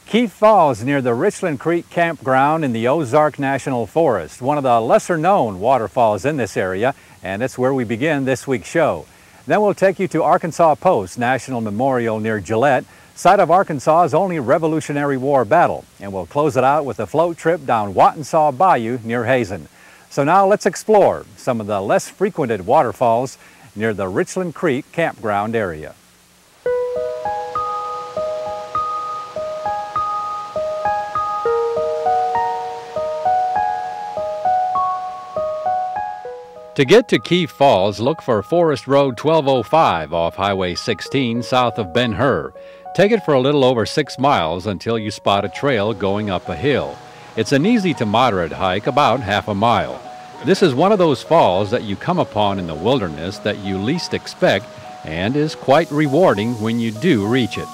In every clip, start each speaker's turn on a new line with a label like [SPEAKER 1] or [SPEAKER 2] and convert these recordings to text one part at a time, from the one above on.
[SPEAKER 1] Keith Falls near the Richland Creek campground in the Ozark National Forest, one of the lesser-known waterfalls in this area, and it's where we begin this week's show. Then we'll take you to Arkansas Post National Memorial near Gillette, site of Arkansas's only Revolutionary War battle, and we'll close it out with a float trip down Wattensaw Bayou near Hazen. So now let's explore some of the less frequented waterfalls near the Richland Creek campground area. To get to Keith Falls, look for Forest Road 1205 off Highway 16 south of Ben Hur. Take it for a little over 6 miles until you spot a trail going up a hill. It's an easy to moderate hike, about half a mile. This is one of those falls that you come upon in the wilderness that you least expect and is quite rewarding when you do reach it.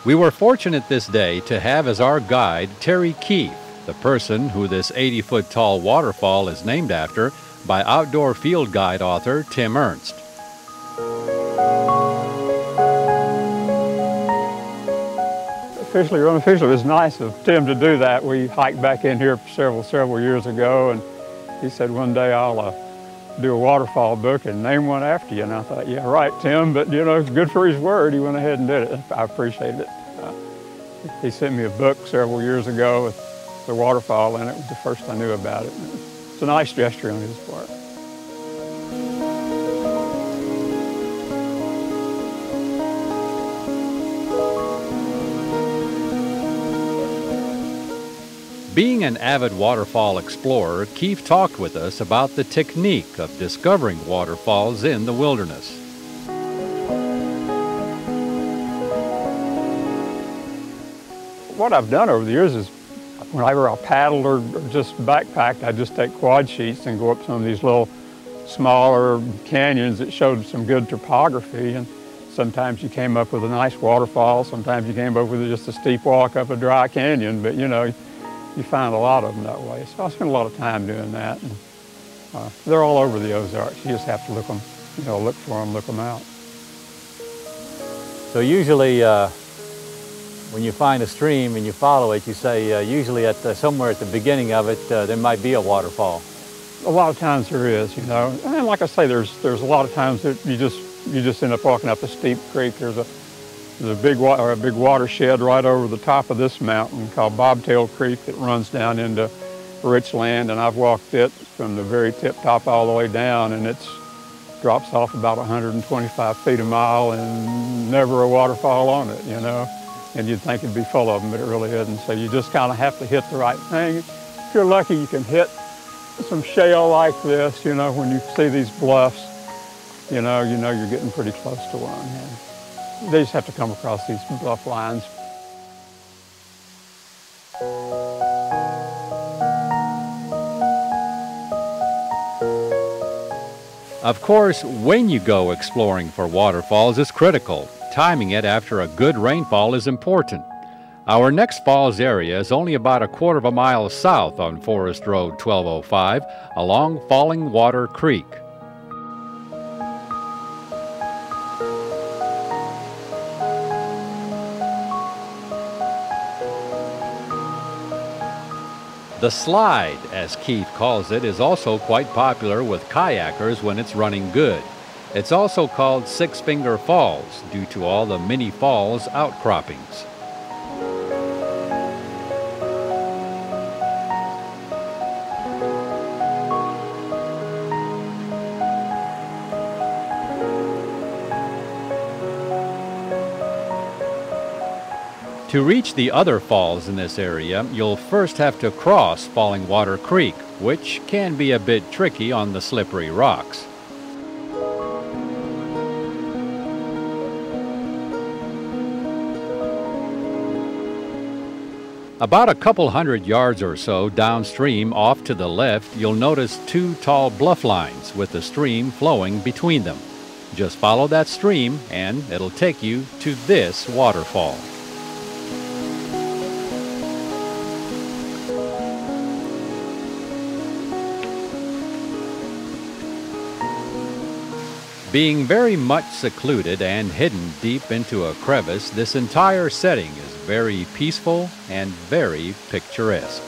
[SPEAKER 1] We were fortunate this day to have as our guide Terry Keith, the person who this 80-foot tall waterfall is named after by outdoor field guide author Tim Ernst.
[SPEAKER 2] Officially or unofficially, it was nice of Tim to do that. We hiked back in here several years ago, and he said one day I'll do a waterfall book and name one after you. And I thought, yeah, right, Tim, but you know, it's good for his word. He went ahead and did it. I appreciate it. He sent me a book several years ago with the waterfall in it. It was the first I knew about it. It's a nice gesture on his part.
[SPEAKER 1] Being an avid waterfall explorer, Keith talked with us about the technique of discovering waterfalls in the wilderness.
[SPEAKER 2] What I've done over the years is whenever I paddled or just backpacked, I just take quad sheets and go up some of these little smaller canyons that showed some good topography. And sometimes you came up with a nice waterfall, sometimes you came up with just a steep walk up a dry canyon, but you know, you find a lot of them that way. So I spend a lot of time doing that. And, they're all over the Ozarks. You just have to look for them, look them out.
[SPEAKER 1] So usually when you find a stream and you follow it, you say usually at somewhere at the beginning of it there might be a waterfall.
[SPEAKER 2] A lot of times there is, you know. And like I say, there's a lot of times that you just end up walking up a steep creek. There's a big watershed right over the top of this mountain called Bobtail Creek that runs down into Richland, and I've walked it from the very tip top all the way down, and it drops off about 125 feet a mile and never a waterfall on it, you know. And you'd think it'd be full of them, but it really isn't. So you just kind of have to hit the right thing. If you're lucky, you can hit some shale like this, you know, when you see these bluffs, you know you're getting pretty close to one. And they just have to come across these bluff lines.
[SPEAKER 1] Of course, when you go exploring for waterfalls is critical. Timing it after a good rainfall is important. Our next falls area is only about a quarter of a mile south on Forest Road 1205 along Falling Water Creek. The slide, as Keith calls it, is also quite popular with kayakers when it's running good. It's also called Six Finger Falls due to all the mini falls outcroppings. To reach the other falls in this area, you'll first have to cross Falling Water Creek, which can be a bit tricky on the slippery rocks. About a couple hundred yards or so downstream off to the left, you'll notice 2 tall bluff lines with the stream flowing between them. Just follow that stream and it'll take you to this waterfall. Being very much secluded and hidden deep into a crevice, this entire setting is very peaceful and very picturesque.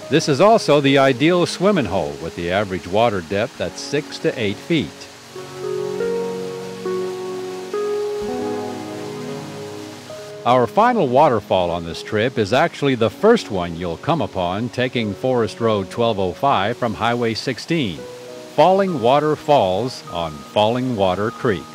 [SPEAKER 1] This is also the ideal swimming hole with the average water depth at 6 to 8 feet. Our final waterfall on this trip is actually the first one you'll come upon taking Forest Road 1205 from Highway 16, Falling Water Falls on Falling Water Creek.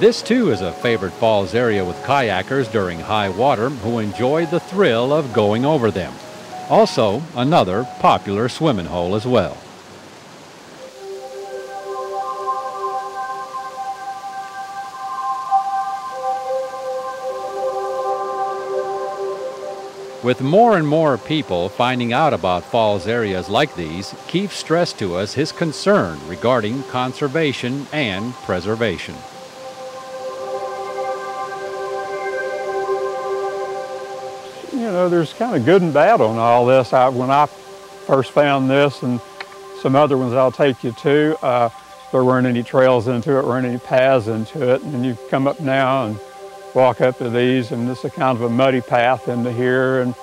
[SPEAKER 1] This too is a favorite falls area with kayakers during high water who enjoy the thrill of going over them. Also, another popular swimming hole as well. With more and more people finding out about falls areas like these, Keith stressed to us his concern regarding conservation and preservation.
[SPEAKER 2] You know, there's kind of good and bad on all this. When I first found this and some other ones I'll take you to, there weren't any trails into it, weren't any paths into it. And then you come up now and walk up to these, and it's a kind of a muddy path into here, and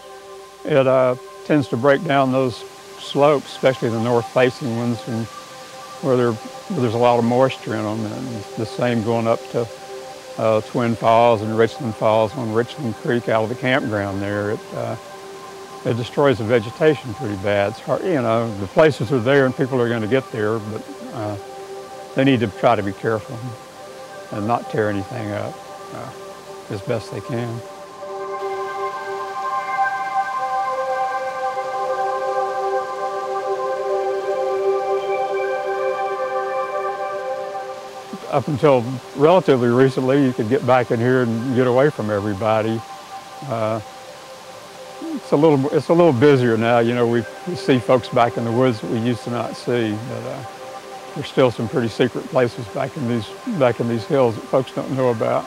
[SPEAKER 2] it tends to break down those slopes, especially the north-facing ones, and where there's a lot of moisture in them. And the same going up to Twin Falls and Richland Falls on Richland Creek out of the campground there. It destroys the vegetation pretty bad. It's hard, you know, the places are there and people are going to get there, but they need to try to be careful and not tear anything up as best they can. Up until relatively recently, you could get back in here and get away from everybody. It's a little busier now. You know, we see folks back in the woods that we used to not see, but there's still some pretty secret places back in these hills that folks don't know about.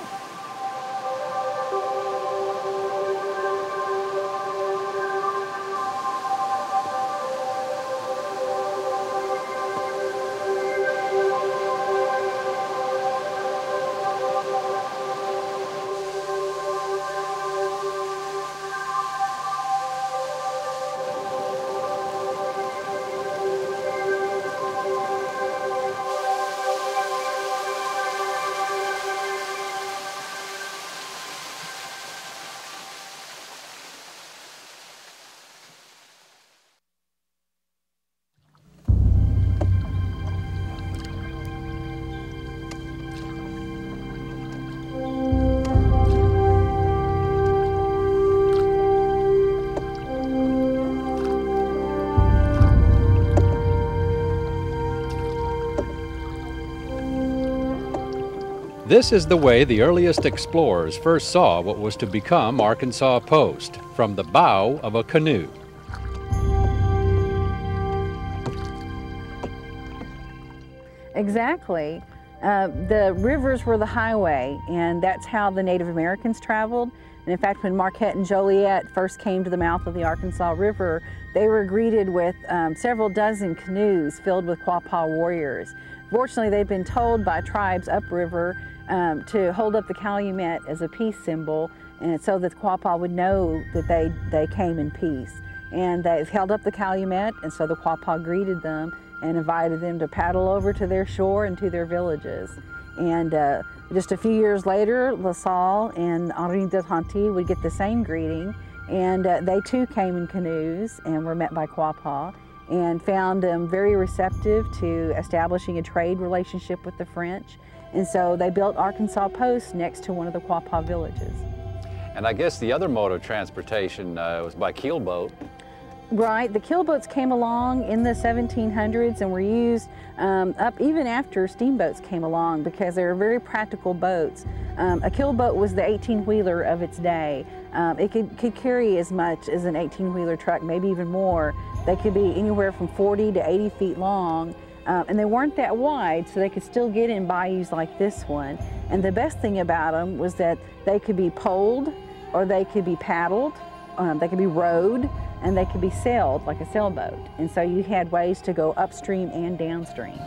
[SPEAKER 1] This is the way the earliest explorers first saw what was to become Arkansas Post, from the bow of a canoe.
[SPEAKER 3] Exactly. The rivers were the highway, and that's how the Native Americans traveled. And in fact, when Marquette and Joliet first came to the mouth of the Arkansas River, they were greeted with several dozen canoes filled with Quapaw warriors. Fortunately, they'd been told by tribes upriver to hold up the calumet as a peace symbol, and so that the Quapaw would know that they came in peace. And they held up the calumet, and so the Quapaw greeted them and invited them to paddle over to their shore and to their villages. And just a few years later, La Salle and Henri de Tonty would get the same greeting, and they too came in canoes and were met by Quapaw and found them very receptive to establishing a trade relationship with the French. And so they built Arkansas Post next to one of the Quapaw villages.
[SPEAKER 1] And I guess the other mode of transportation was by keelboat.
[SPEAKER 3] Right, the keelboats came along in the 1700s and were used up even after steamboats came along, because they were very practical boats. A keelboat was the 18-wheeler of its day. It could carry as much as an 18-wheeler truck, maybe even more. They could be anywhere from 40 to 80 feet long, and they weren't that wide, so they could still get in bayous like this one. And the best thing about them was that they could be poled, or they could be paddled, they could be rowed, and they could be sailed like a sailboat. And so you had ways to go upstream and downstream.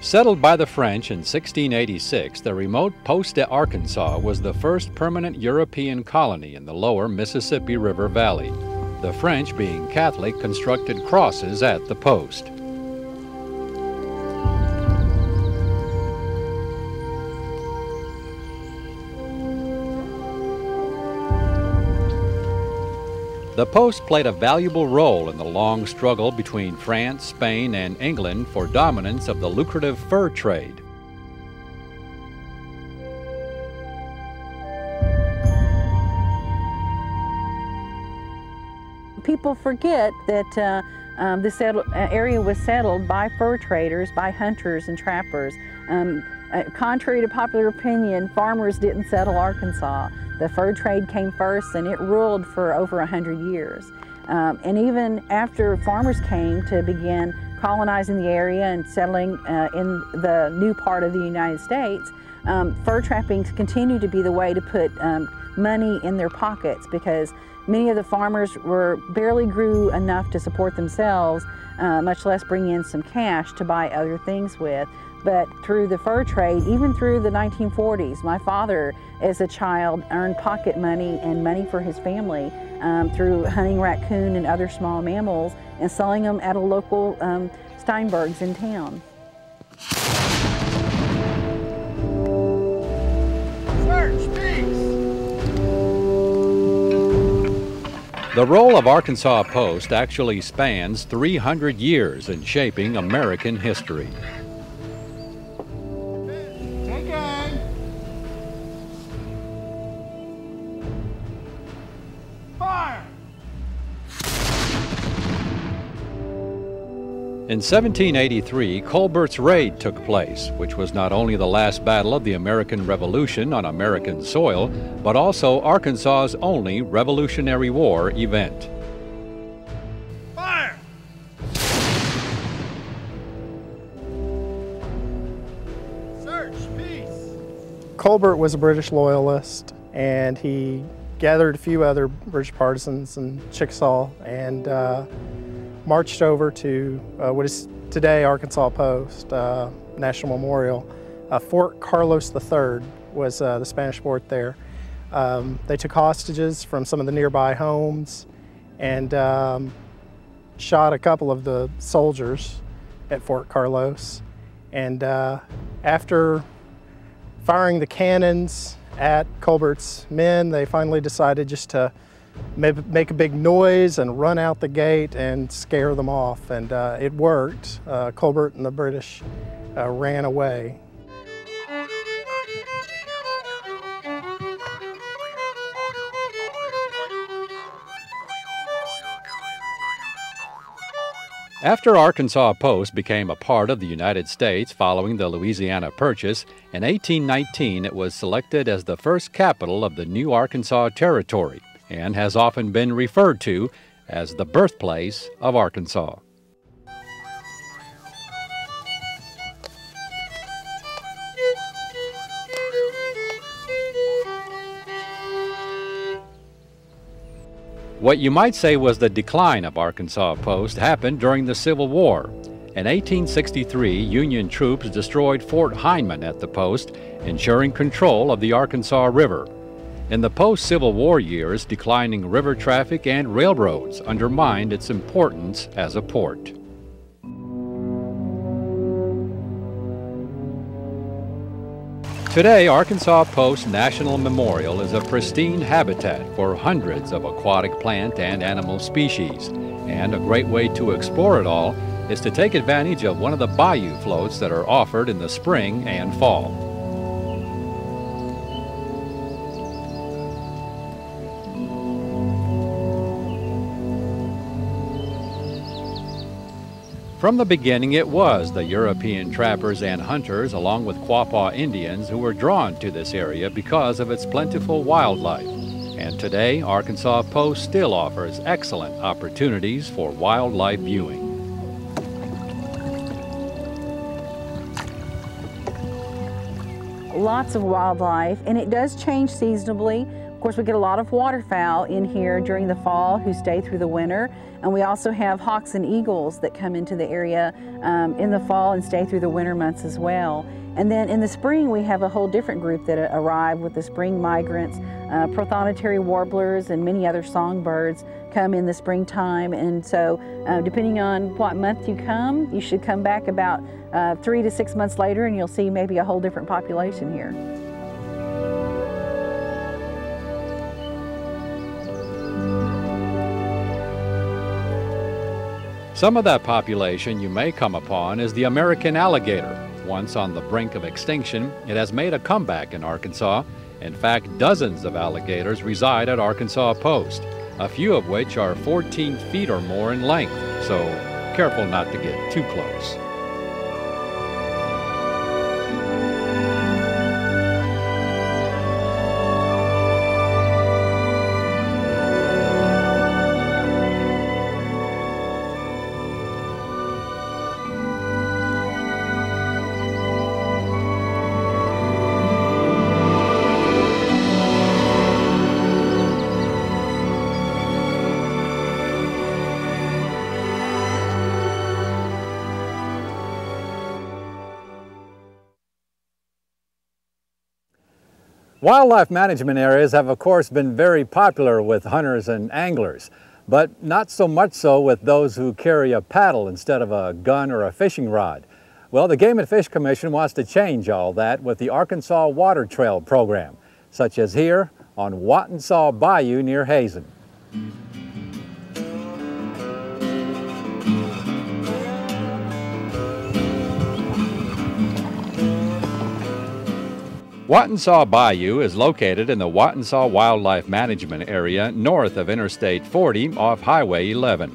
[SPEAKER 1] Settled by the French in 1686, the remote post de Arkansas was the first permanent European colony in the lower Mississippi River Valley. The French, being Catholic, constructed crosses at the post. The post played a valuable role in the long struggle between France, Spain, and England for dominance of the lucrative fur trade.
[SPEAKER 3] People forget that this area was settled by fur traders, by hunters and trappers. Contrary to popular opinion, farmers didn't settle Arkansas. The fur trade came first, and it ruled for over 100 years. And even after farmers came to begin colonizing the area and settling in the new part of the United States, fur trapping continued to be the way to put money in their pockets, because many of the farmers barely grew enough to support themselves, much less bring in some cash to buy other things with. But through the fur trade, even through the 1940s, my father, as a child, earned pocket money and money for his family through hunting raccoon and other small mammals and selling them at a local Steinberg's in town.
[SPEAKER 1] The role of Arkansas Post actually spans 300 years in shaping American history. In 1783, Colbert's Raid took place, which was not only the last battle of the American Revolution on American soil, but also Arkansas's only Revolutionary War event.
[SPEAKER 4] Fire! Search, peace!
[SPEAKER 5] Colbert was a British loyalist, and he gathered a few other British partisans in Chickasaw and marched over to what is today Arkansas Post National Memorial. Fort Carlos III was the Spanish fort there. They took hostages from some of the nearby homes and shot a couple of the soldiers at Fort Carlos. And after firing the cannons at Colbert's men, they finally decided just to make a big noise and run out the gate and scare them off, and it worked. Colbert and the British ran away.
[SPEAKER 1] After Arkansas Post became a part of the United States following the Louisiana Purchase, in 1819 it was selected as the first capital of the new Arkansas Territory, and has often been referred to as the birthplace of Arkansas. What you might say was the decline of Arkansas Post happened during the Civil War. In 1863, Union troops destroyed Fort Heiman at the post, ensuring control of the Arkansas River. In the post-Civil War years, declining river traffic and railroads undermined its importance as a port. Today, Arkansas Post National Memorial is a pristine habitat for hundreds of aquatic plant and animal species, and a great way to explore it all is to take advantage of one of the bayou floats that are offered in the spring and fall. From the beginning, it was the European trappers and hunters, along with Quapaw Indians, who were drawn to this area because of its plentiful wildlife. And today, Arkansas Post still offers excellent opportunities for wildlife viewing.
[SPEAKER 3] Lots of wildlife, and it does change seasonably. Of course, we get a lot of waterfowl in here during the fall who stay through the winter, and we also have hawks and eagles that come into the area in the fall and stay through the winter months as well. And then in the spring, we have a whole different group that arrive with the spring migrants. Prothonotary warblers and many other songbirds come in the springtime, and so depending on what month you come, you should come back about 3 to 6 months later and you'll see maybe a whole different population here.
[SPEAKER 1] Some of that population you may come upon is the American alligator. Once on the brink of extinction, it has made a comeback in Arkansas. In fact, dozens of alligators reside at Arkansas Post, a few of which are 14 feet or more in length, so careful not to get too close. Wildlife management areas have, of course, been very popular with hunters and anglers, but not so much so with those who carry a paddle instead of a gun or a fishing rod. Well, the Game and Fish Commission wants to change all that with the Arkansas Water Trail program, such as here on Wattensaw Bayou near Hazen. Wattensaw Bayou is located in the Wattensaw Wildlife Management Area north of Interstate 40 off Highway 11.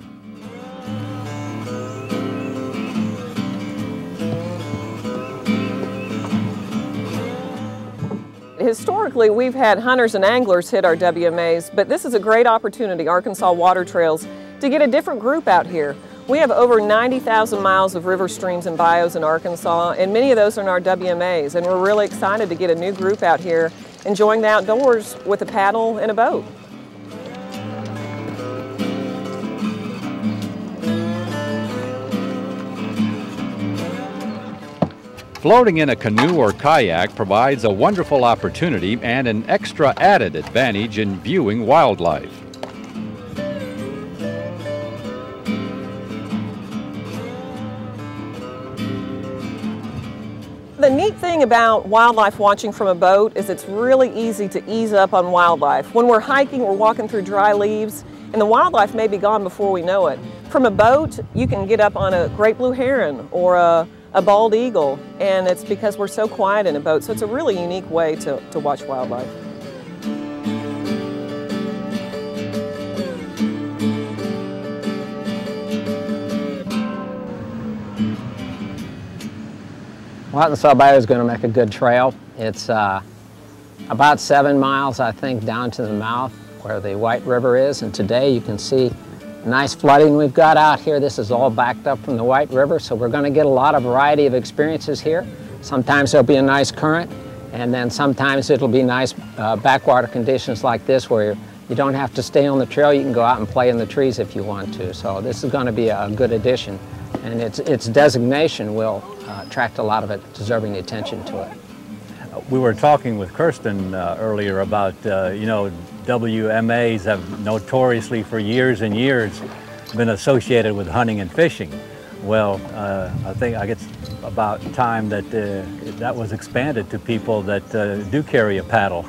[SPEAKER 6] Historically, we've had hunters and anglers hit our WMAs, but this is a great opportunity, Arkansas Water Trails, to get a different group out here. We have over 90,000 miles of river streams and bayous in Arkansas, and many of those are in our WMAs, and we're really excited to get a new group out here enjoying the outdoors with a paddle and a boat.
[SPEAKER 1] Floating in a canoe or kayak provides a wonderful opportunity and an extra added advantage in viewing wildlife.
[SPEAKER 6] The neat thing about wildlife watching from a boat is it's really easy to ease up on wildlife. When we're hiking, we're walking through dry leaves, and the wildlife may be gone before we know it. From a boat, you can get up on a great blue heron or a bald eagle, and it's because we're so quiet in a boat, so it's a really unique way to watch wildlife.
[SPEAKER 7] Wattensaw Bayou is going to make a good trail. It's about 7 miles, I think, down to the mouth where the White River is, and today you can see nice flooding we've got out here. This is all backed up from the White River, so we're going to get a lot of variety of experiences here. Sometimes there'll be a nice current, and then sometimes it'll be nice backwater conditions like this where you don't have to stay on the trail. You can go out and play in the trees if you want to. So this is going to be a good addition, and its designation will attract a lot of deserving attention to it.
[SPEAKER 1] We were talking with Kirsten earlier about, you know, WMAs have notoriously for years and years been associated with hunting and fishing. Well, I think it's about time that that was expanded to people that do carry a paddle.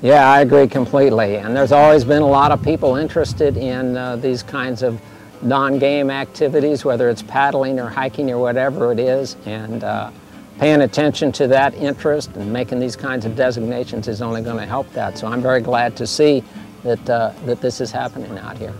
[SPEAKER 7] Yeah, I agree completely. And there's always been a lot of people interested in these kinds of non-game activities, whether it's paddling or hiking or whatever it is, and paying attention to that interest and making these kinds of designations is only going to help that. So I'm very glad to see that, that this is happening out here.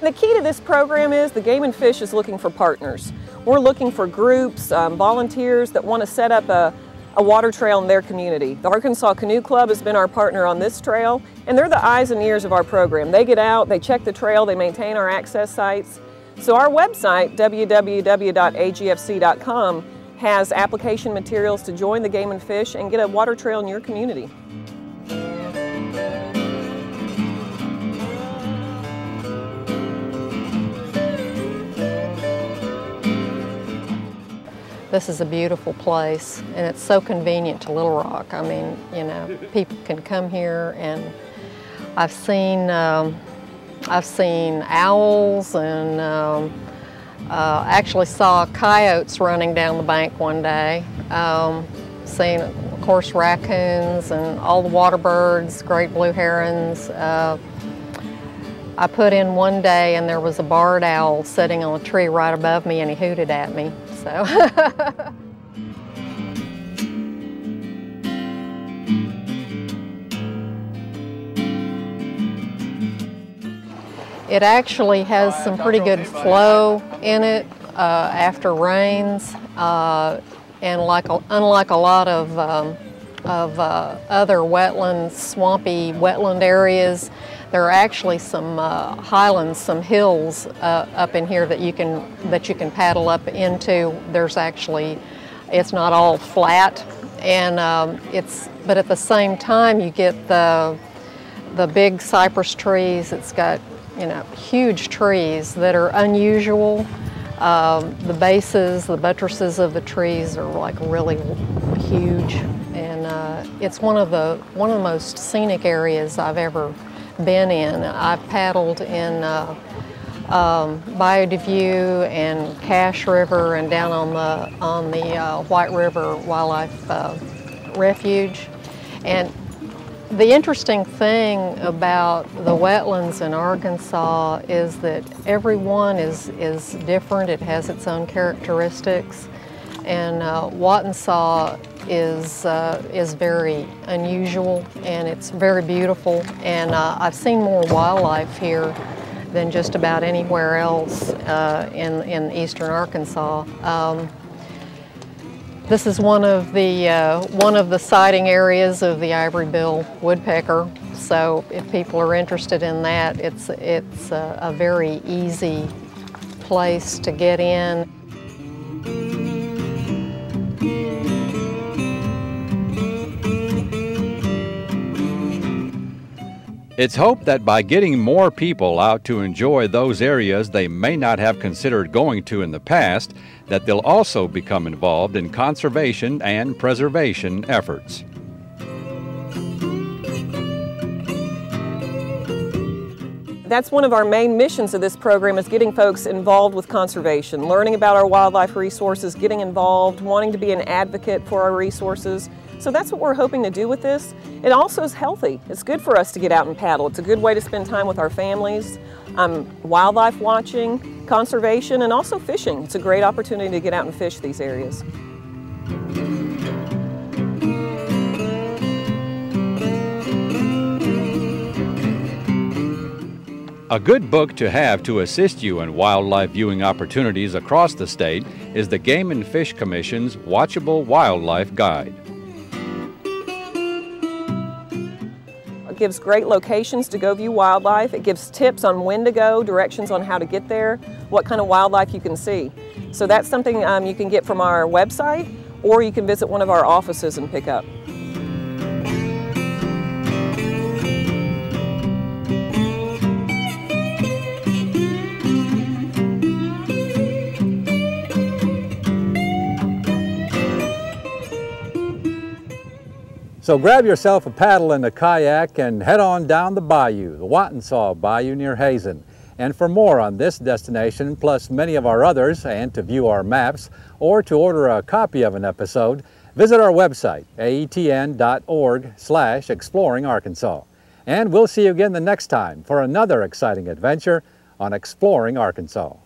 [SPEAKER 6] The key to this program is the Game and Fish is looking for partners. We're looking for groups, volunteers that want to set up a water trail in their community. The Arkansas Canoe Club has been our partner on this trail, and they're the eyes and ears of our program. They get out, they check the trail, they maintain our access sites. So our website, www.agfc.com, has application materials to join the Game and Fish and get a water trail in your community.
[SPEAKER 8] This is a beautiful place, and it's so convenient to Little Rock. I mean, you know, people can come here, and I've seen owls, and actually saw coyotes running down the bank one day. Seen, of course, raccoons and all the water birds, great blue herons. I put in one day, and there was a barred owl sitting on a tree right above me, and he hooted at me. So. It actually has some pretty good flow in it after rains, and unlike a lot of other wetlands, swampy wetland areas, there are actually some highlands, some hills up in here that you can paddle up into. There's actually, it's not all flat, and but at the same time you get the big cypress trees. It's got, you know, huge trees that are unusual. The bases, the buttresses of the trees are like really huge, and it's one of the most scenic areas I've ever been in. I've paddled in Bayou de View and Cache River and down on the White River Wildlife Refuge. And the interesting thing about the wetlands in Arkansas is that every one is different. It has its own characteristics, and Wattensaw is very unusual, and it's very beautiful, and I've seen more wildlife here than just about anywhere else in eastern Arkansas. This is one of the sighting areas of the ivory-bill woodpecker, so if people are interested in that, it's a very easy place to get in.
[SPEAKER 1] It's hoped that by getting more people out to enjoy those areas they may not have considered going to in the past, that they'll also become involved in conservation and preservation efforts.
[SPEAKER 6] That's one of our main missions of this program, is getting folks involved with conservation, learning about our wildlife resources, getting involved, wanting to be an advocate for our resources. So that's what we're hoping to do with this. It also is healthy. It's good for us to get out and paddle. It's a good way to spend time with our families, wildlife watching, conservation, and also fishing. It's a great opportunity to get out and fish these areas.
[SPEAKER 1] A good book to have to assist you in wildlife viewing opportunities across the state is the Game and Fish Commission's Watchable Wildlife Guide.
[SPEAKER 6] It gives great locations to go view wildlife. It gives tips on when to go, directions on how to get there, what kind of wildlife you can see. So that's something you can get from our website, or you can visit one of our offices and pick up.
[SPEAKER 1] So grab yourself a paddle and a kayak and head on down the bayou, the Wattensaw Bayou near Hazen. And for more on this destination, plus many of our others, and to view our maps, or to order a copy of an episode, visit our website, aetn.org/exploringarkansas. And we'll see you again the next time for another exciting adventure on Exploring Arkansas.